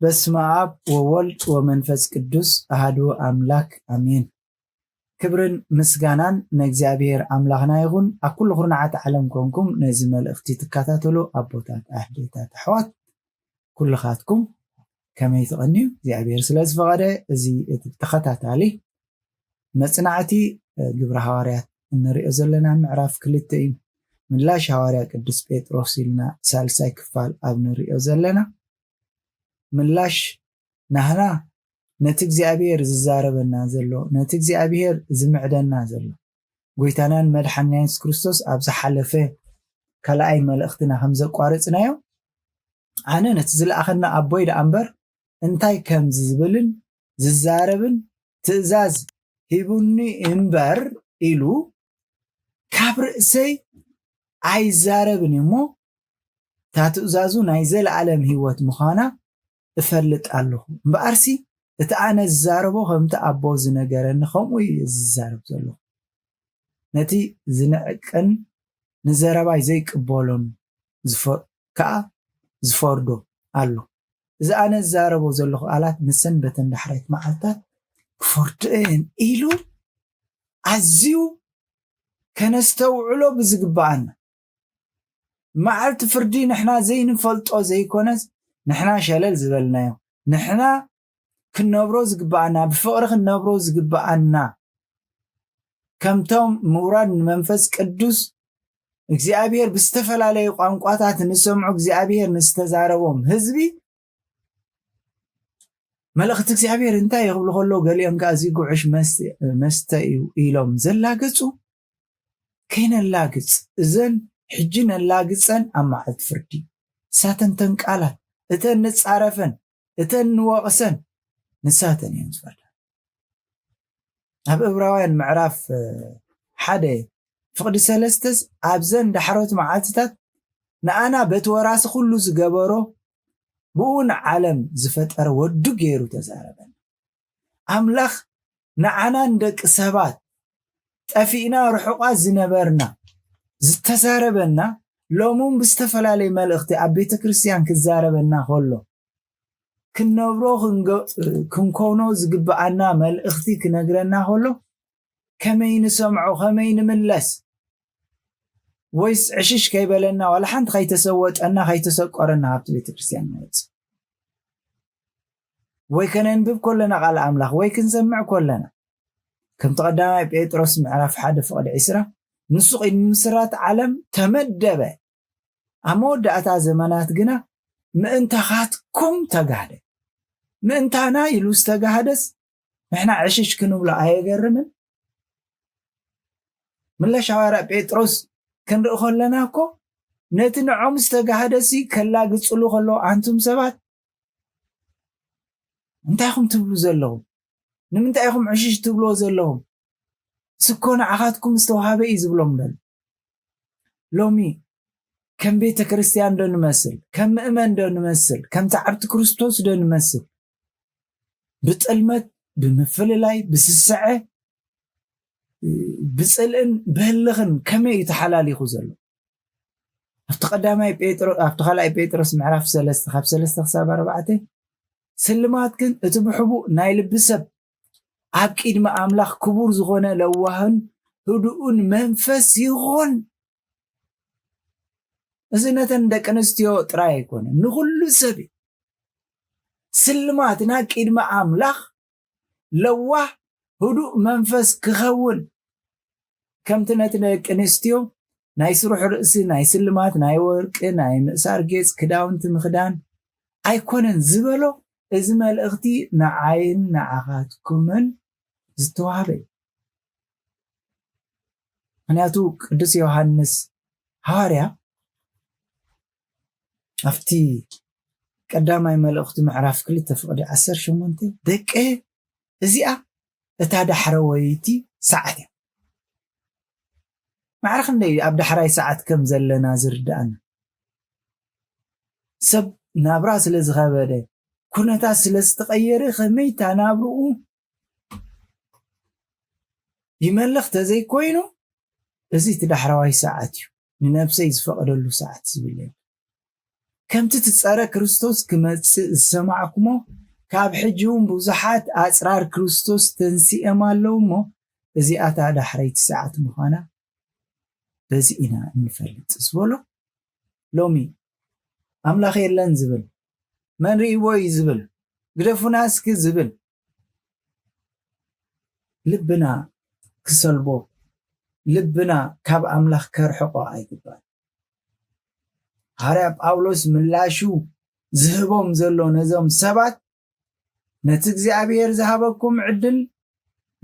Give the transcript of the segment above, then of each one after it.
በስመ አብ ወወልድ ወመንፈስ ቅዱስ አሐዱ አምላክ አሜን። ክብርን ምስጋናን ንእግዚአብሔር አምላኽና ይኹን። ኣብ ኩሉ ኩርናዓት ዓለም ኮንኩም ነዚ መልእኽቲ ትከታተሉ ኣቦታት ኣሕዴታት ኣሕዋት ኩልኻትኩም ከመይ ትቐንዩ? እግዚአብሔር ስለ ዝፈቐደ እዚ ተኸታታሊ መጽናዕቲ ግብረ ሐዋርያት እንሪኦ ዘለና ምዕራፍ 2 እዩ። ምላሽ ሐዋርያ ቅዱስ ጴጥሮስ ኢልና ሳልሳይ ክፋል ኣብ ንሪኦ ዘለና ምላሽ ናህና ነቲ እግዚአብሔር ዝዛረበና ዘሎ ነቲ እግዚአብሔር ዝምዕደና ዘሎ ጎይታናን መድሓኒና ኢየሱስ ክርስቶስ ኣብ ዝሓለፈ ካልኣይ መልእኽትና ከም ዘቋርጽናዮ ኣነ ነቲ ዝለኣኸና ኣቦይ ዳ እምበር እንታይ ከም ዝብልን ዝዛረብን ትእዛዝ ሂቡኒ እምበር ኢሉ ካብ ርእሰይ ኣይዛረብን እሞ ታ ትእዛዙ ናይ ዘለዓለም ህይወት ምዃና እፈልጥ ኣለኹ እምበኣርሲ እቲ ኣነ ዝዛረቦ ከምቲ ኣቦ ዝነገረኒ ከምኡ ዝዛረብ ዘሎ ነቲ ዝንዕቅን ንዘረባይ ዘይቅበሎን ከዓ ዝፈርዶ ኣሎ። እዚ ኣነ ዝዛረቦ ዘለኹ ቃላት ንሰንበትን ዳሕራይት መዓልታት ክፈርድእን ኢሉ ኣዝዩ ከነስተውዕሎ ብዝግባአና መዓልቲ ፍርዲ ንሕና ዘይንፈልጦ ዘይኮነስ ንሕና ሸለል ዝበልናዮ ንሕና ክንነብሮ ዝግባአና ብፍቅሪ ክንነብሮ ዝግባአና ከምቶም ምውራድ መንፈስ ቅዱስ እግዚአብሔር ብዝተፈላለዩ ቋንቋታት ንሰምዑ እግዚአብሔር ንዝተዛረቦም ህዝቢ መልእኽቲ እግዚአብሔር እንታይ ይኽብሉ ከሎ ገሊኦም ከዓ እዚ ጉዕሽ መስተ እዩ ኢሎም ዘላግፁ ከይነላግፅ እዘን ሕጂ ነላግፀን ኣብ መዓልቲ ፍርዲ ንሳተን ተንቃላት እተን ንፃረፈን እተን ንወቕሰን ንሳተን እየን ዝፈርዳ። ኣብ ዕብራውያን ምዕራፍ 1 ፍቅዲ 3 ኣብዘን ዳሕሮት መዓልትታት ንኣና በቲ ወራሲ ኩሉ ዝገበሮ ብኡን ዓለም ዝፈጠረ ወዱ ገይሩ ተዛረበና። ኣምላኽ ንዓና ንደቂ ሰባት ጠፊእና ርሑቓት ዝነበርና ዝተዛረበና ሎሙን ብዝተፈላለዩ መልእኽቲ ኣብ ቤተ ክርስቲያን ክዛረበና ከሎ ክንነብሮ ክንኮኖ ዝግባአና መልእኽቲ ክነግረና ከሎ ከመይ ንሰምዖ ከመይ ንምለስ ወይስ ዕሽሽ ከይበለና ዋላ ሓንቲ ከይተሰወጠና ከይተሰቆረና ኣብቲ ቤተ ክርስቲያን ንወፅእ ወይ ከነንብብ ከለና ቃል ኣምላኽ ወይ ክንሰምዕ ከለና ከምቲ ቀዳማይ ጴጥሮስ ምዕራፍ 1 ፍቅዲ 20 ንሱ ምስራት ዓለም ተመደበ ኣብ መወዳእታ ዘመናት ግና ምእንታኻትኩም ተጋህደ ምእንታና ኢሉ ዝተጋህደስ ንሕና ዕሽሽ ክንብሎ ኣየገርምን? ምላሽ ሐዋርያ ጴጥሮስ ክንርኢ ከለና እኮ ነቲ ንዖም ዝተጋህደሲ ከላግፅሉ ከሎ ኣንቱም ሰባት እንታይ ኢኹም ትብሉ ዘለኹም? ንምንታይ ኢኹም ዕሽሽ ትብሎ ዘለኹም? ስኮ ንዓኻትኩም ዝተዋሃበ እዩ ዝብሎም ደሎ ሎሚ ከም ቤተ ክርስቲያን ዶ ንመስል ከም ምእመን ዶ ንመስል ከም ተዓብቲ ክርስቶስ ዶ ንመስል ብጥልመት ብምፍልላይ ብስስዐ ብፅልእን በህልኽን ከመይ ተሓላሊኹ ዘሎ ኣብቲ ቀዳማይ ጴጥሮስ ኣብቲ ካልኣይ ጴጥሮስ ምዕራፍ 3 ካብ 3 ክሳብ 4 ስልማት ግን እቲ ብሕቡእ ናይ ልቢ ሰብ ኣብ ቂድሚ ኣምላኽ ክቡር ዝኾነ ለዋህን ህዱኡን መንፈስ ይኹን። እዚ ነተን ደቂ ኣንስትዮ ጥራይ ኣይኮነን ንኩሉ ሰብ ስልማት ናብ ቂድሚ ኣምላኽ ለዋህ ህዱእ መንፈስ ክኸውን ከምቲ ነቲ ደቂ ኣንስትዮ ናይ ስሩሕ ርእሲ ናይ ስልማት ናይ ወርቂ ናይ ምእሳር ጌፅ ክዳውንቲ ምኽዳን ኣይኮነን ዝበሎ እዚ መልእኽቲ ንዓይን ንዓኻትኩምን ዝተዋሃበ ምክንያቱ ቅዱስ ዮሃንስ ሐዋርያ أفتي قدامي ملأخت معرف كل تفقد 18 دقيقة إزياء أتادا حرويتي ساعة معرخ ندي أبدا حراي ساعة كم زل نازر دان سب نابرا سلز غابده كنتا سلز تغيري خميتا نابرو يملخ تزي كوينو ازي تدحرواي ساعتيو ننفسي يزفقدلو ساعت سبيلين كم تتصارى كريستوس كما سمعكمو كاب حجوم بوزحات أسرار كريستوس تنسي أمالو مو ازي أتا دحريت ساعت مخانا بزي إنا نفلت سبولو لومي أملاخ يلان زبل من ريبوي زبل قرفو ناسك زبل لبنا كسلبو لبنا كاب أملاخ كرحقو أيقبال هارب أولوس ملاشو زهبهم زلو نزوم سبات نتكزي أبير زهبكم عدل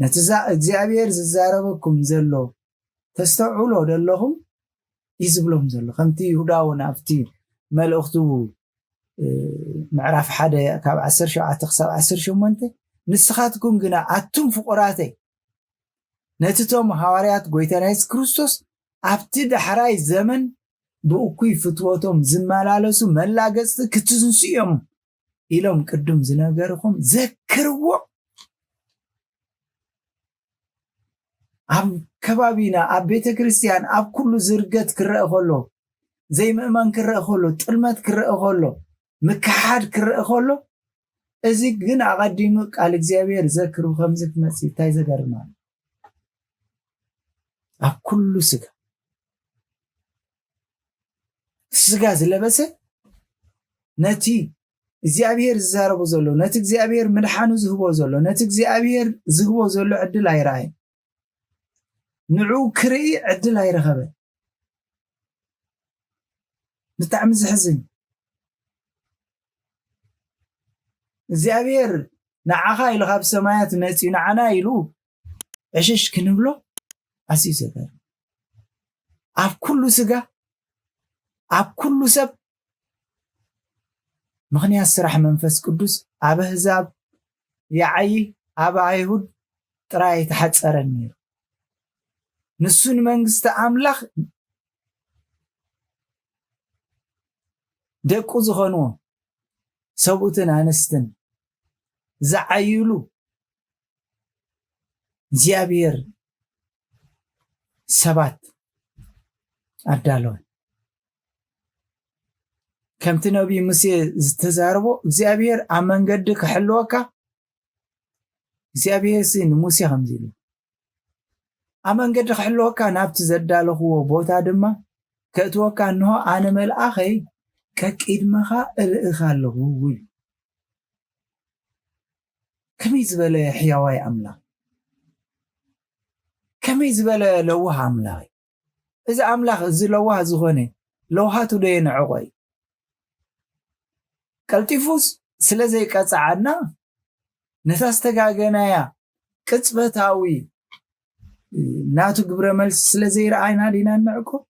نتكزي أبير ززاربكم زلو تستوعلو دلهم يزبلهم زلو خمتي يهداو نافتي ملأختو معرف حدا كاب 10 شعات تخسر 10 شمونته نسخاتكم قنا أتم فقراتي نتتم حواريات قويتانيس كريستوس أبتد حراي زمن بأكوي فتواتهم زمالالسو ملاقست كتزنسيهم إلهم كردم زناقرهم ذكروا أب كبابينا أب بيت كريستيان أب كل زرقت كرأ خلو زي مأمان كرأ خلو تلمت كرأ خلو مكحاد كرأ خلو أزيك جنا قديمك على الزيابير ذكروا خمسة مسي تايزة قرمان أب كل سجا سجا زلبسه نتي زيابير زاربو زلو نتك زيابير مدحانو زهبو زلو نتك زيابير زهبو زلو عدل هاي نعو كري عدل هاي رغبه بتعم زحزن زيابير نعخا إلو غاب سمايات نتي نعنا إلو عشش كنبلو عسيسة دار أب كل سجا أب كل سب مغني السرح منفس قدس أب هزاب يعي أب عيهود تراي تحت سرنير نسون منغست أملاخ دقو زخنو سبوتن أنستن زعيلو زيابير سبات أدالون كم تنبي مسي تزاربو زيابير أمن قدك حلوكا زيابير سين موسى خمزيلو أمن قدك حلوكا نابت زدالو هو بوتا دما كأتوكا أنه أنا ملأخي كاكيد مخا الإخالو وي كم يزبل حيواي أملا كم يزبل لوها أملاي إذا أملا زي لوها زغني لوها تدين عغي كالتفوس سلزي كاتعنا نتاستقاقنايا كتبتاوي ناتو قبر ملس سلزي رأينا دينا نعكو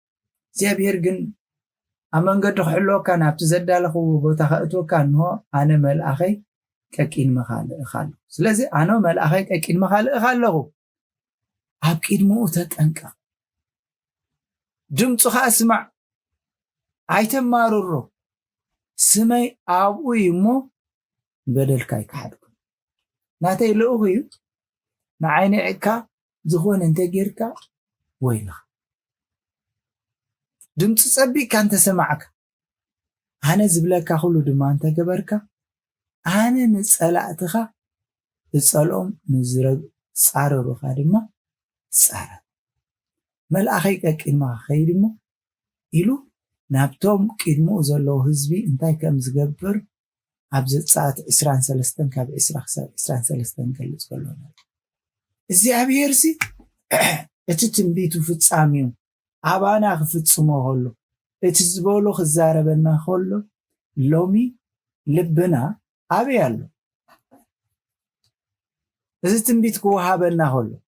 زيابير قن أمن قد حلو كان أبتزدالخو بوتاخأتو كان هو أنا ملأخي كاكين مخال إخالو سلزي أنا ملأخي كاكين مخال إخالو أبكيد موتت أنك جمتو أسمع عيتم مارورو سمي أبوي مو بدل كاي كحدكم ناتي لأغيو نعيني عكا زخون انت جيركا وينا دمت صبي كان تسمعك أنا زبلك خلو دما انت جبركا أنا نسألعتها نسألهم نزرق صاروا بخادمة صار ملأخي كإنما خيرمو إلو نابتوم كإنمو زلو هزبي انتاي كم زقبر عبزت ساعة إسران سلستن كاب إسران سلستن كاللس كلونا إزي أبيرسي اتتنبيتو في تساميو أبانا خفت سمو هلو اتزبولو خزاربنا خلو لومي لبنا أبيالو إزي تنبيت كوهابنا هلو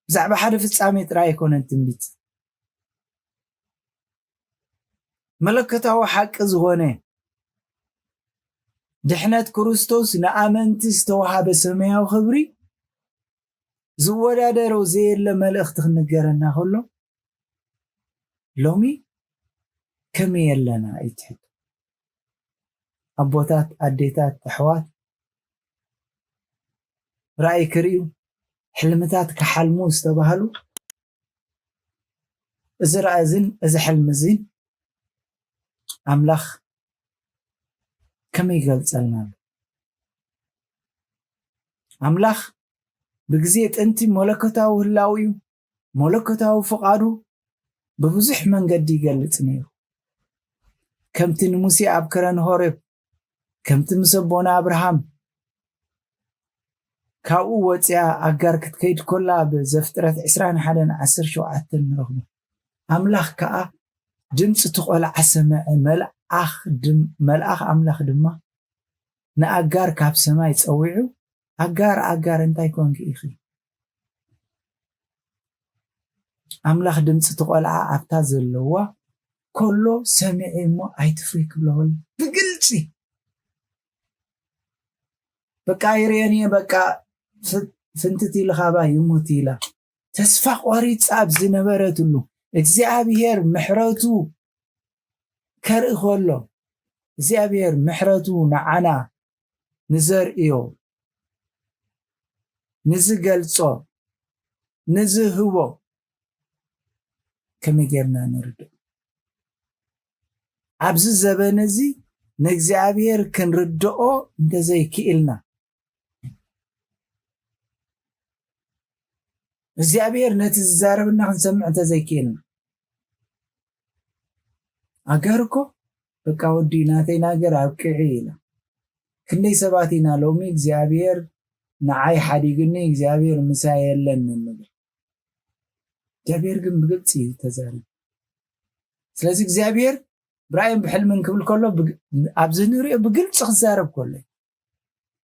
زعب حدا في تسامي تراي كونن تنبيت መለከታዊ ሓቂ ዝኾነ ድሕነት ክርስቶስ ንኣመንቲ ዝተዋሃበ ሰማያዊ ክብሪ ዝወዳደሮ ዘየለ መልእኽቲ ክንገረና ከሎ ሎሚ ከመይ የለና ይትሕት ኣቦታት ኣዴታት ኣሕዋት ራእይ ክርእዩ ሕልምታት ክሓልሙ ዝተባሃሉ እዚ ራእዝን እዚ ሕልምዝን ኣምላኽ ከመይ ይገልፀልና ኣምላኽ ብግዜ ጥንቲ መለኮታዊ ህላዊኡ መለኮታዊ ፍቃዱ ብብዙሕ መንገዲ ይገልጽ ነይሩ ከምቲ ንሙሴ ኣብ ከረን ሆሬብ ከምቲ ምስ ኣቦና ኣብርሃም ካብኡ ወፅያ ኣጋር ክትከይድ ኮላ ብዘፍጥረት 21:17 ንረኽቦ ኣምላኽ ከዓ ድምፂ ትቆልዓ ሰምዐ መልኣኽ ኣምላኽ ድማ ንኣጋር ካብ ሰማይ ፀዊዑ ኣጋር እንታይ ኮንኪ ኢኺ ኣምላኽ ድምፂ ትቆልዓ ኣብታ ዘለዋ ኮሎ ሰሚዐ እሞ ኣይትፍሪ ክብለወል ብግልፂ በቃ ይርአኒ በቃ ፍንትት ኢልኻባ ይሙት ኢላ ተስፋ ቆሪፃ ኣብ ዝነበረትሉ እግዚአብሔር ምሕረቱ ከርኢ ከሎ እግዚአብሔር ምሕረቱ ንዓና ንዘርእዮ ንዝገልጾ ንዝህቦ ከመይ ጌርና ንርድእ ኣብዚ ዘበን እዚ ንእግዚአብሔር ክንርድኦ እንተዘይክኢልና እግዚአብሔር ነቲ ዝዛረብና ክንሰምዕ እንተዘይክኢልና ኣጋርኮ በቃ ወዲ ናተይ ነገር ኣብቅዒ ኢላ ክንደይ ሰባት ኢና ሎሚ እግዚአብሔር ንዓይ ሓዲግኒ እግዚአብሔር ምሳይ የለን እንብል እግዚአብሔር ግን ብግልፂ ተዛሪቡ ስለዚ እግዚአብሔር ብራእይን ብሕልምን ክብል ከሎ ኣብዚ ንሪኦ ብግልፂ ክዛረብ ከሎ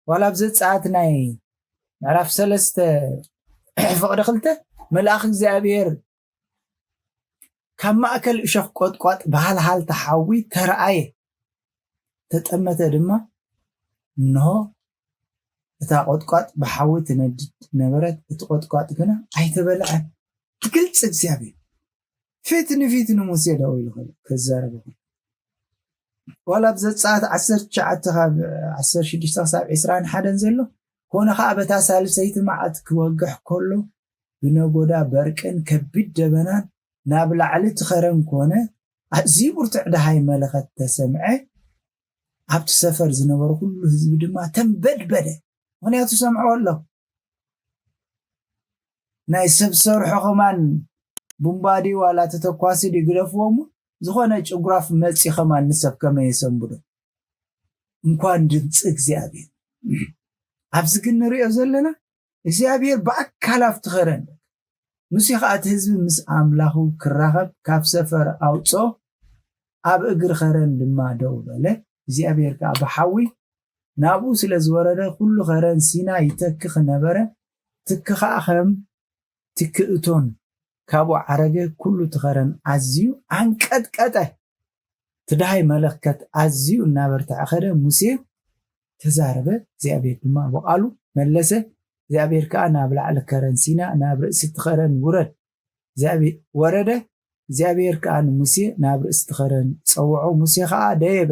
ዋላ ኣብዚ ፀዓት ናይ ምዕራፍ 3 ፍቅዲ 2 መልኣኽ እግዚአብሔር ካብ ማእከል እሾኽ ቆጥቋጥ ባህልሃል ተሓዊ ተረኣየ ተጠመተ ድማ እንሆ እታ ቆጥቋጥ ብሓዊ ትነድድ ነበረት እቲ ቆጥቋጥ ግና ኣይተበልዐን ትግልፅ እግዚአብሔር ፊት ንፊት ንሙሴ ደው ኢሉ ክዛረብ ዋላ ብዘፀዓት 19:16-21 ዘሎ ኮነ ከዓ በታ ሳልሰይቲ መዓልቲ ክወግሕ ከሎ ብነጎዳ በርቅን ከቢድ ደበናን ናብ ላዕሊ ትኸረን ኮነ ኣዝዩ ብርቱዕ ደሃይ መለኸት ተሰምዐ ኣብቲ ሰፈር ዝነበሩ ኩሉ ህዝቢ ድማ ተንበድበደ ምክንያቱ ሰምዐዎ ኣሎ ናይ ሰብ ሰርሖ ኸማን ቡምባዲ ዋላ ተተኳሲ ይግደፍዎም ዝኾነ ጭጉራፍ መፂ ኸማን ንሰብ ከመይ የሰንብዶ እንኳን ድምፂ እግዚአብሔር ኣብዚ ግን ንሪኦ ዘለና እግዚአብሔር ብኣካል ኣብቲ ኸረን ሙሴ ከዓ እቲ ህዝቢ ምስ ኣምላኹ ክራኸብ ካብ ሰፈር ኣውፅኦ ኣብ እግሪ ኸረን ድማ ደው በለ እግዚአብሔር ከዓ ብሓዊ ናብኡ ስለ ዝወረደ ኩሉ ኸረን ሲና ይተክኽ ነበረ ትክ ከዓ ከም ትክእቶን ካብኡ ዓረገ ኩሉ ትኸረን ኣዝዩ አንቀጥቀጠ ትዳይ መለከት ኣዝዩ እናበርትዐ ኸደ ሙሴ ተዛረበ እግዚአብሔር ድማ በቃሉ መለሰ እግዚአብሔር ከዓ ናብ ላዕሊ ከረን ሲና ናብ ርእሲ ትኸረን ውረድ እግዚአብሔር ወረደ እግዚአብሔር ከዓ ንሙሴ ናብ ርእሲ ትኸረን ፀውዖ ሙሴ ከዓ ደየበ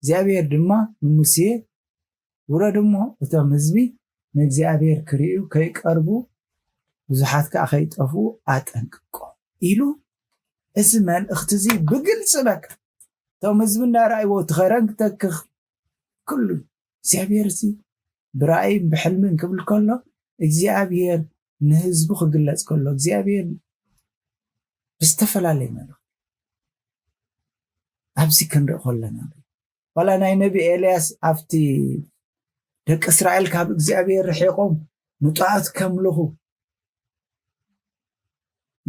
እግዚአብሔር ድማ ንሙሴ ውረድ እሞ እቶም ህዝቢ ንእግዚአብሔር ክሪኡ ከይቀርቡ ብዙሓት ከዓ ከይጠፉ ኣጠንቅቆ ኢሉ እዚ መልእኽቲ እዚ ብግልፂ በቃ እቶም ህዝቢ እናረኣይዎ ትኸረን ክተክኽ ኩሉ እግዚአብሔር እዚ ብራእይ ብሕልምን ክብል ከሎ እግዚአብሔር ንህዝቡ ክግለጽ ከሎ እግዚአብሔር ብዝተፈላለየ መልእኽቲ ኣብዚ ክንርኢ ከለና ዋላ ናይ ነቢ ኤልያስ ኣብቲ ደቂ እስራኤል ካብ እግዚአብሔር ርሒቆም ንጣዖት ከምልኹ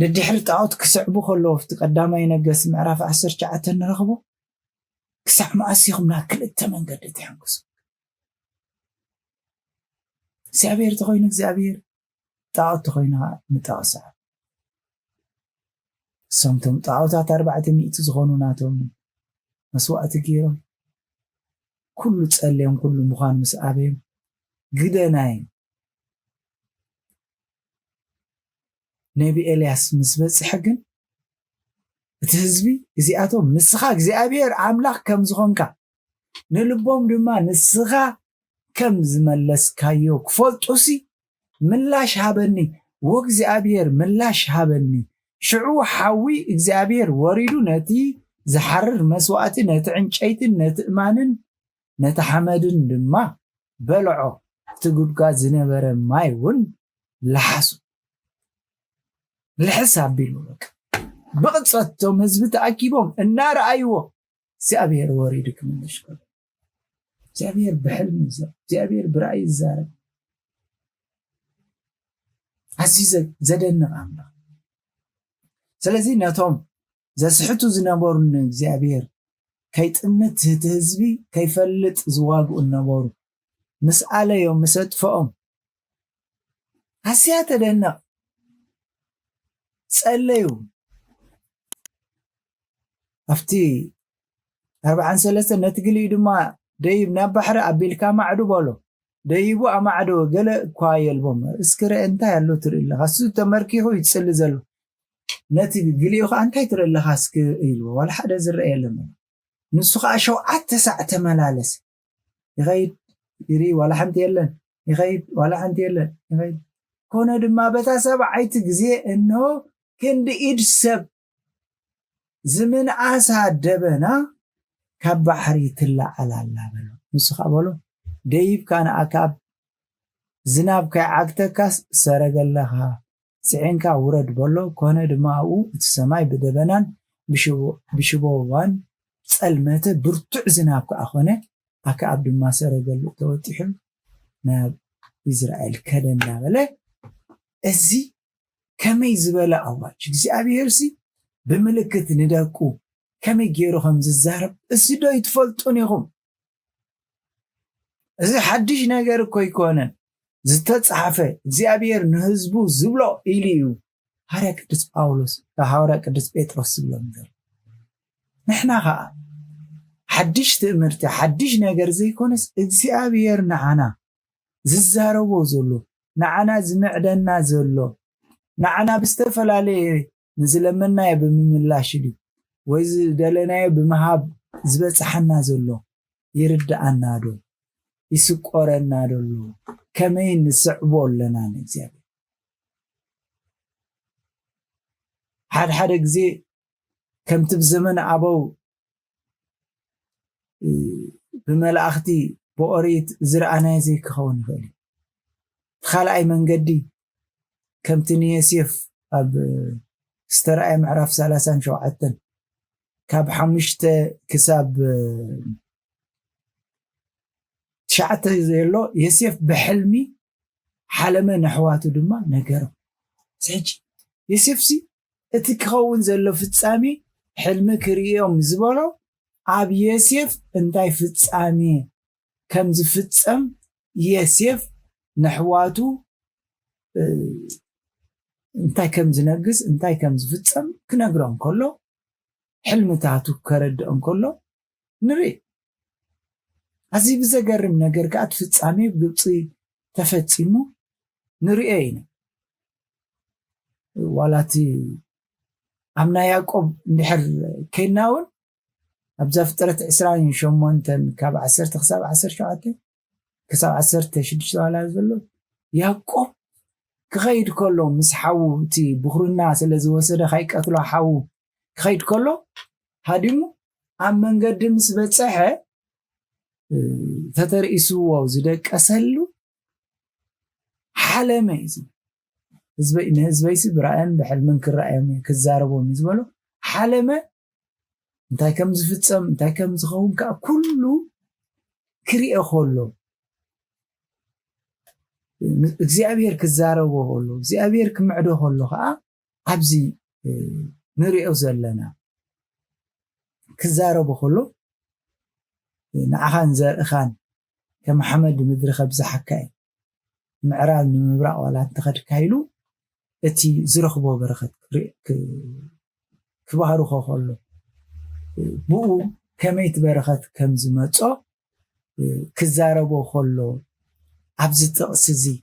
ንድሕሪ ጣዖት ክስዕቡ ከለዉ ኣብቲ ቀዳማይ ነገሥት ምዕራፍ 19 ንረኽቦ ክሳዕ መዓሲኹም ናብ ክልተ መንገዲ ትሕንክሱ እግዚአብሔር ተኾይኑ እግዚአብሔር ጣዖት ተኾይኑ ንጣዖት ሰዓብ እሶምቶም ጣዖታት 400 ዝኾኑ ናቶም مسوأت جيرم كل تسألهم كل مخان مسأبهم قدناي نبي إلياس مسبس حقن تهزبي إذا أتوم نسخاك زي أبير عملاق كم زخونك نلبوم دما نسخا كم زملس كايوك فلتوسي ملاش هابني وق زي أبير ملاش هابني شعو حوي إكزابير وريدو نتي زحرر مسواتي نتعنشيتن نتأمانن نتحمدن دما بلعو تقول قاد زنبرا مايون لحسو الحساب بيلوك بقصتهم هزب تأكيبهم النار أيوه زابير وريدك من الشكل زابير بحلم زابير برأي الزارب عزيزك زدنا عمنا سلازي ناتهم زسحتو زنبورن እግዚአብሔር ከይጥምት ህዝቢ ከይፈልጥ ዝዋግኡ ነበሩ مسألة يوم مسدفهم هسيات لنا صليو افتي 43 نتقلي دما ديب نبحر ابيلكا معدو بولو ديبو امعدو قال كوايل بوم اسكر انت يالو تري لخاصو تمركيو يتصل زلو نتي قليو انت تري لخاسك ايلو ولا حدا زرئ لما نسخ شو عت ملالس يغيد يري ولا حمت يلن يغيد ولا حمت يلن يغيد كون دما بتا سبعيت غزي انه كند ايد سب زمن عسى دبنا كبحري تلا على الله بلو نسخ بلو ديب كان اكاب زناب كعقتكاس سرغلها سعينكا ورد بلو كون دماو السماي بدبنان بشبوان صلمته برتع زناب كاخونه اكاب دما سرغلو توتيحم ناب إسرائيل كدنا بله ازي كمي زبله اواج እግዚአብሔርሲ بملكت نداكو كمي جيرو خمز الزهرب اسدو يتفلطون يخم ازي حدش نجر كو يكونن زتتصحفه እግዚአብሔር نهزبو زبلو إليو هارا قدس باولوس هارا قدس بطرس زبلو نجر نحنا خا حدش تأمرت حدش نجر زي كونس እግዚአብሔር نعنا ززاربو زلو نعنا زمعدنا زلو نعنا بستفلالي نزلمنا بمملاش دي ويز دلنا بمهاب زبصحنا زلو يردعنا دو يسقورنا دلو كمين نصعبو لنا نزياب حد غزي كم تبزمن ابو بملاختي بوريت زرعنا زي كون فلي خلعي منقدي كم تنيسيف اب استرأي معرف 30 شوعتن كاب حمشته كساب تشعته زيلو يسيف بحلمي حلمه نحواته دما نغرو سج يسيف سي اتكون زلو فصامي حلم كريوم زبلو اب يسيف انتي فصامي كم زفصم يسيف نحواته انتي كم زنقز انتي كم زفصم كنغرون كله حلمتاتو كردون كله نري ازي بزغرم ነገር ካት ፍጻሜ ግብጽ ተፈጽሞ ንሪኤይን ዋላቲ አምና ያዕቆብ እንድሕር ከናውን አብዛ ፍጥረት 28 ካብ 10 ክሳብ 17 ክሳብ 16 ዋላ ዘሎ ያዕቆብ ክኸይድ ከሎ ምስ ሓውቲ ብኽሩና ስለዝወሰደ ካይቀትሎ ሓው ክኸይድ ከሎ ሃዲሙ ኣብ መንገዲ ምስ በፀሐ ተተርእሱ ዋው ዝደቀሰሉ حلمه ህዝበይሲ ብራእን በሕልምን ክራእዮም ክዛረቦም ዝብሎ حلمه እንታይ ከም ዝፍጸም እንታይ ከም ዝኸውን ከ ኩሉ ክሪኦ ከሎ እግዚአብሔር ክዛረቦ ከሎ እግዚአብሔር ክምዕዶ ከሎ ከዓ ኣብዚ ንሪኦ ዘለና ክዛረቦ ከሎ نعخان زرخان كمحمد مدرخ بزحكاي معراب نمبرق ولا تخد كايلو اتي زرخبو برخت كبهرو خولو بو كميت برخت كم زمتصو كزاربو خلو عبز التقسزي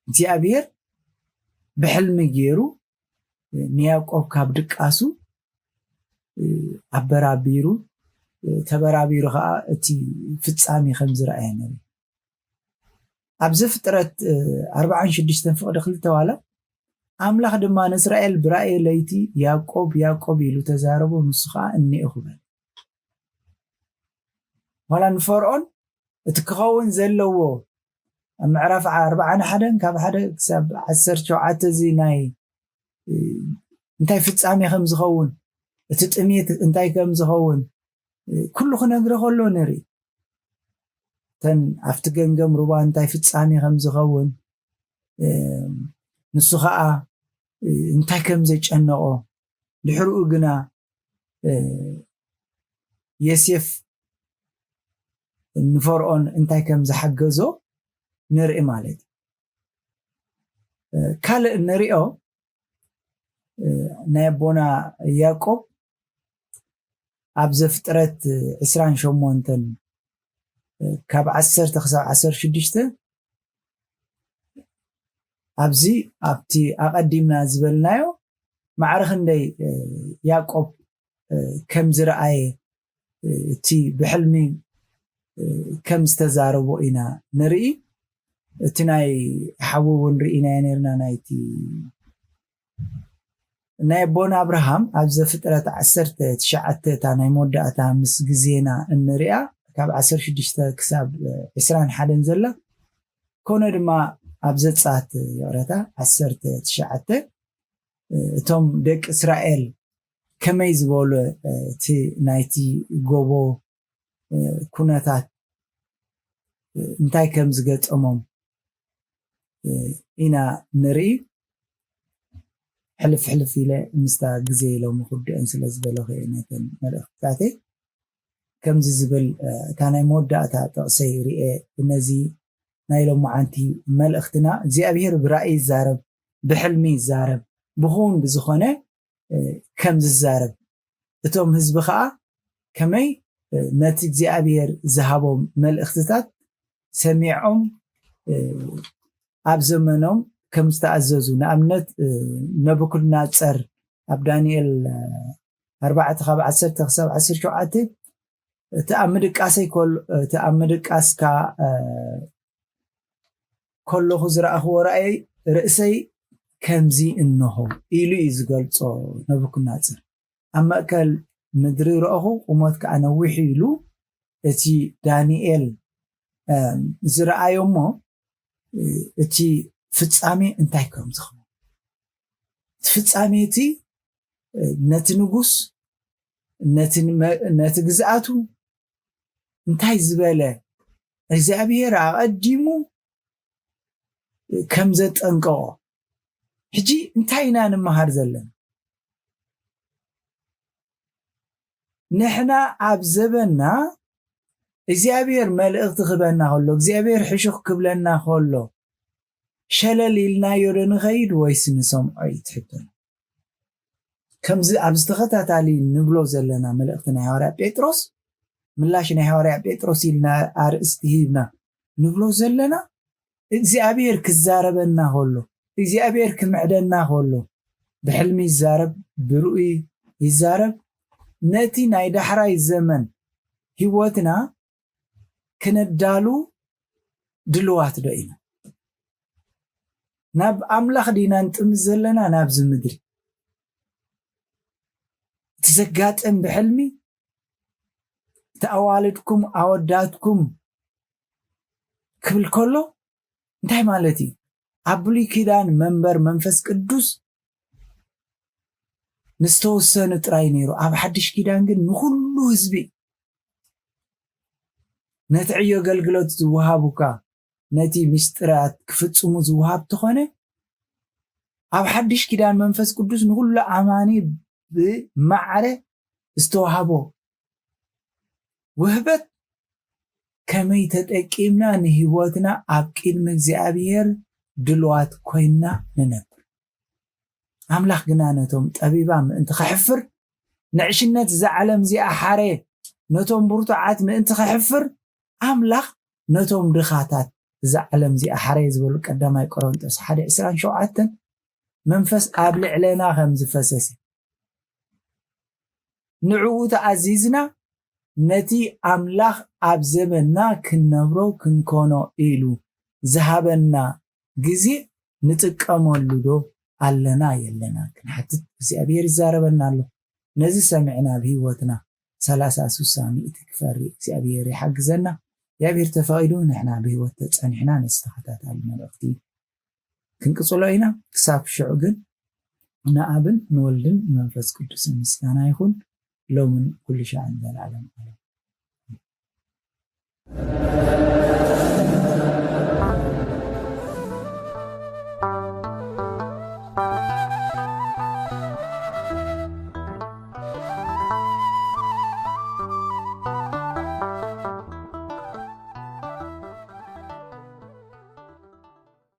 እግዚአብሔር بحلم ገይሩ ንያዕቆብ ካብ ድቃሱ አበራቢሩ ተበራቢሩ ከዓ እቲ ፍጻሜ ከም ዝረአየና ኣብዚ ፍጥረት 46 ፍቅዲ 2 ዋላ አምላኽ ድማ ንእስራኤል ብራእይ ለይቲ ያዕቆብ ያዕቆብ ኢሉ ተዛረቦ ንሱ ከዓ እኒኤ ክበል ዋላ ንፈርዖን እቲ ክኸውን ዘለዎ ምዕራፍ 41 ካብ 1 ክሳብ 17 እዚ ናይ እንታይ ፍጻሜ ከም ዝኸውን እቲ ጥሜት እንታይ ከም ዝኸውን ኩሉ ክነግረ ከሎ ነሪ ተን ኣብቲ ገንገም ሩባ እንታይ ፍጻሜ ከም ዝኸውን ንሱ ከዓ እንታይ ከም ዘጨነቆ ድሕሪኡ ግና ዮሴፍ ንፈርዖን እንታይ ከም ዝሓገዞ نرئي مالت كال نرئو نايبونا يعقوب أبز فترة إسران شومونتن كاب 10 تخسر 16 أبزي أبتي أقدمنا زبلنايو معرخن دي يعقوب كم زرعي تي بحلمي كم استزاربو إنا نرئي تناي حوون رئينا نيرنا نايتي ناي بون ابراهام ابز فتره 10 تشعت تاع مودة تاع مس غزينا النريا كاب 16 كساب 21 زلا كون دما ابز صات يورتا 10 تشعت توم دك اسرائيل كمي زبول تي نايتي غوبو كوناتات انتاي كم زغطمم إنا نري حلف إلى مستا جزي لو مخد أنسل زبله خيانة ملختاتي كم زبل كان مودة تقصي رئة النزي نايلو معنتي ملختنا زي أبير برأي الزارب بحلمي الزارب بخون بزخونة كم الزارب تتوم هزبخاء كمي ناتج زي أبير ذهبوا ملختات سمعهم ኣብ ዘመኖም ከም ዝተኣዘዙ ንኣብነት ነብኩድነፀር ኣብ ዳንኤል 4 ካብ 10 ክሳብ 17 ተኣምድቃሰይ ተኣምድቃስካ كله زرعه ورأي رأسي كمزي إنه إلي إزغلص نبوكدنصر أما كل مدري رأه ومتك أنا وحيلو أتي دانيال زرعه ما أتي فتصامي انتهي كم زخم فتصامي أتي نتنجوس نتجزأته انتهي زبالة እግዚአብሔር አቀዲሙ ከም ዘጠንቀቆ ሕጂ እንታይና ንመሃር ዘለና ንሕና ኣብ ዘበና እግዚአብሔር መልእክት ክበና ከሎ እግዚአብሔር ሕሹኽ ክብለና ከሎ ሸለል ኢልና ይረን ኸይድ ወይስ ንሰምዖ ይትሕተን ከምዚ ኣብ ዝተኸታታሊ ንብሎ ዘለና መልእክት ናይ ሐዋርያ ጴጥሮስ ምላሽ ናይ ሐዋርያ ጴጥሮስ ኢልና አርእስቲ ሂብና ንብሎ ዘለና እግዚአብሔር ክዛረበና ከሎ እግዚአብሔር ክምዕደና ከሎ ብሕልሚ ይዛረብ ብሩኢ ይዛረብ ነቲ ናይ ዳሕራይ ዘመን ህይወትና ክነዳሉ ድልዋት ዶ ኢና ናብ ኣምላኽ ዲና ንጥምት ዘለና ናብ ዝምድሪ ትዘጋጥም ብሕልሚ ተኣዋልድኩም ኣወዳትኩም ክብል ከሎ እንታይ ማለት እዩ ኣብ ብሉይ ኪዳን መንበር መንፈስ ቅዱስ ንስተወሰነ ጥራይ ነይሩ ኣብ ሓድሽ ኪዳን ግን ንኩሉ ህዝቢ ነቲ ዕዮ አገልግሎት ዝወሃቡካ ነቲ ምስጢራት ክፍጽሙ ዝወሃብ ተኾነ ኣብ ሓድሽ ኪዳን መንፈስ ቅዱስ ንኩሉ ኣማኒ ብማዕረ ዝተወሃቦ وهبت كما يتጠቂምና ንህይወትና ኣብ ቅድሚ እግዚአብሔር ድልዋት ኮይና ንነብር ኣምላኽ ግና ነቶም ጠቢባ ምእንቲ ክሕፍር ንዕሽነት ዝዓለም እዚኣ ሓረ ነቶም ብርቱዓት ምእንቲ ክሕፍር ኣምላኽ ነቶም ድኻታት ዝዓለም እዚኣ ሓረ ዝበሉ ቀዳማይ ቆሮንቶስ 1:27 መንፈስ ኣብ ልዕለና ከም ዝፈሰስ ንዕኡ ተኣዚዝና ነቲ ኣምላኽ ኣብ ዘመንና ክንነብሮ ክንኮኖ ኢሉ ዝሃበና ግዜ ንጥቀመሉ ዶ ኣለና የለና ክንሓትት እግዚአብሔር ይዛረበና ኣሎ ነዚ ሰሚዕና ብሂወትና 30-60 ክፈሪ እግዚአብሔር ይሓግዘና እግዚአብሔር ተፈቂዱ ንሕና ብሂወት ተፀኒሕና ነስተኸታተል መልእኽቲ ክንቅፅሎ ኢና ክሳብ ሽዑ ግን ንኣብን ንወልድን መንፈስ ቅዱስን ምስጋና ይኹን ሎምን ኩሉ ሻዕ ዘለዓለም